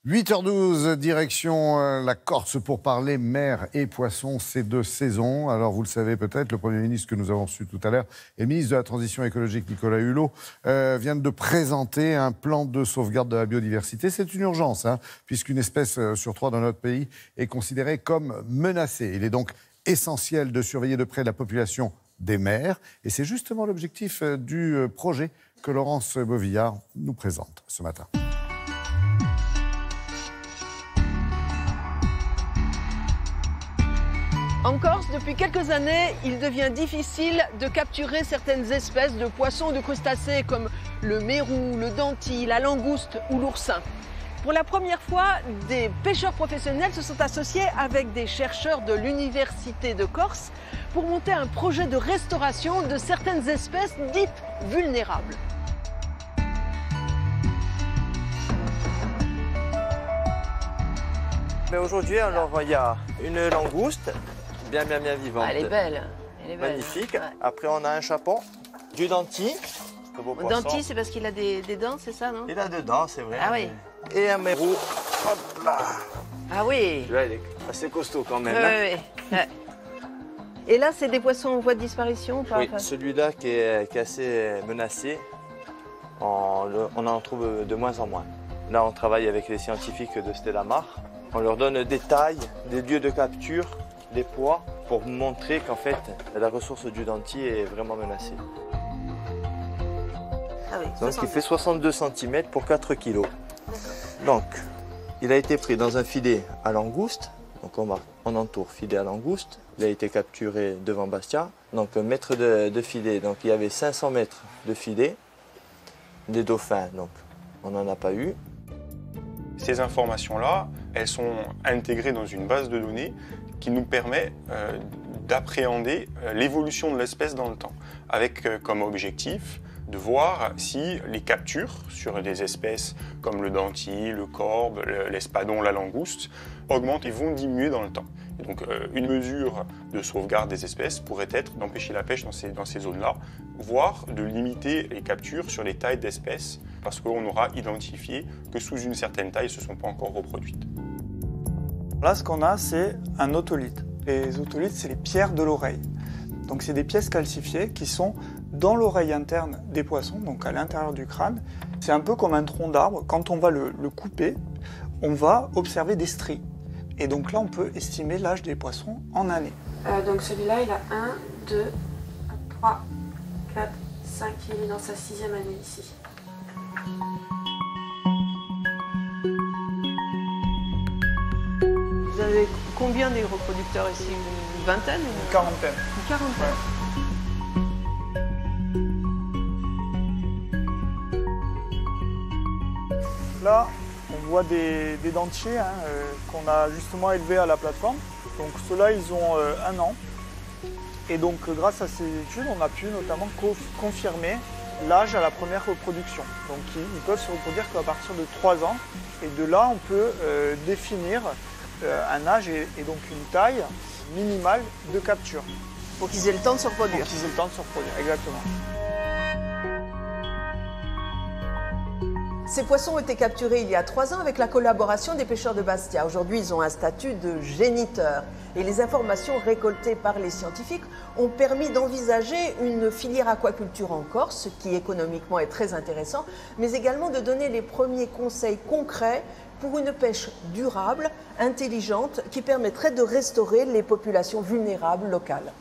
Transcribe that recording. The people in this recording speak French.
8h12, direction la Corse pour parler mer et poissons, ces deux saisons. Alors vous le savez peut-être, le Premier ministre que nous avons reçu tout à l'heure et le ministre de la Transition écologique Nicolas Hulot vient de présenter un plan de sauvegarde de la biodiversité. C'est une urgence, puisqu'une espèce sur 3 dans notre pays est considérée comme menacée. Il est donc essentiel de surveiller de près la population des mers et c'est justement l'objectif du projet que Laurence Bovillard nous présente ce matin. En Corse, depuis quelques années, il devient difficile de capturer certaines espèces de poissons ou de crustacés comme le mérou, le denti, la langouste ou l'oursin. Pour la première fois, des pêcheurs professionnels se sont associés avec des chercheurs de l'Université de Corse pour monter un projet de restauration de certaines espèces dites vulnérables. Aujourd'hui, alors il y a une langouste bien vivante. Ah, elle est belle. Magnifique. Ouais. Après, on a un chapon, du denti. Le denti, c'est parce qu'il a des dents, c'est ça, non? Il a des dents, c'est vrai. Ah oui. Et un mérou. Hop là. Ah oui. Là, il est assez costaud quand même. Oui. Et là, c'est des poissons en voie de disparition ou pas? Oui, celui-là qui est assez menacé, on en trouve de moins en moins. Là, on travaille avec les scientifiques de Stellamar. On leur donne des tailles, des lieux de capture, des poids, pour montrer qu'en fait, la ressource du denti est vraiment menacée. Ah oui, Donc, il fait 62 cm pour 4 kg. Donc, il a été pris dans un filet à langouste. Donc, on entoure filet à langouste. Il a été capturé devant Bastia. Donc, 1 mètre de filet. Donc, il y avait 500 mètres de filet. Des dauphins, donc, on n'en a pas eu. Ces informations-là, elles sont intégrées dans une base de données qui nous permet d'appréhender l'évolution de l'espèce dans le temps, avec comme objectif de voir si les captures sur des espèces comme le denti, le corbe, l'espadon, la langouste augmentent et vont diminuer dans le temps. Et donc une mesure de sauvegarde des espèces pourrait être d'empêcher la pêche dans ces zones-là, voire de limiter les captures sur les tailles d'espèces, parce qu'on aura identifié que sous une certaine taille, elles ne se sont pas encore reproduites. Là, ce qu'on a, c'est un otolithe. Les otolithes, c'est les pierres de l'oreille. Donc, c'est des pièces calcifiées qui sont dans l'oreille interne des poissons, donc à l'intérieur du crâne. C'est un peu comme un tronc d'arbre. Quand on va le couper, on va observer des stries. Et donc là, on peut estimer l'âge des poissons en années. Donc celui-là, il a 1, 2, 3, 4, 5, il est dans sa 6e année ici. Vous avez combien des reproducteurs ici? Une vingtaine? Une quarantaine. Une quarantaine. Là, on voit des dentiers qu'on a justement élevés à la plateforme. Donc ceux-là, ils ont 1 an. Et donc grâce à ces études, on a pu notamment confirmer l'âge à la première reproduction. Donc ils peuvent se reproduire qu'à partir de 3 ans. Et de là, on peut définir un âge et donc une taille minimale de capture. Pour qu'ils aient le temps de se reproduire. Pour qu'ils aient le temps de se reproduire, exactement. Ces poissons ont été capturés il y a 3 ans avec la collaboration des pêcheurs de Bastia. Aujourd'hui, ils ont un statut de géniteur. Et les informations récoltées par les scientifiques ont permis d'envisager une filière aquaculture en Corse, ce qui économiquement est très intéressant, mais également de donner les premiers conseils concrets pour une pêche durable, intelligente, qui permettrait de restaurer les populations vulnérables locales.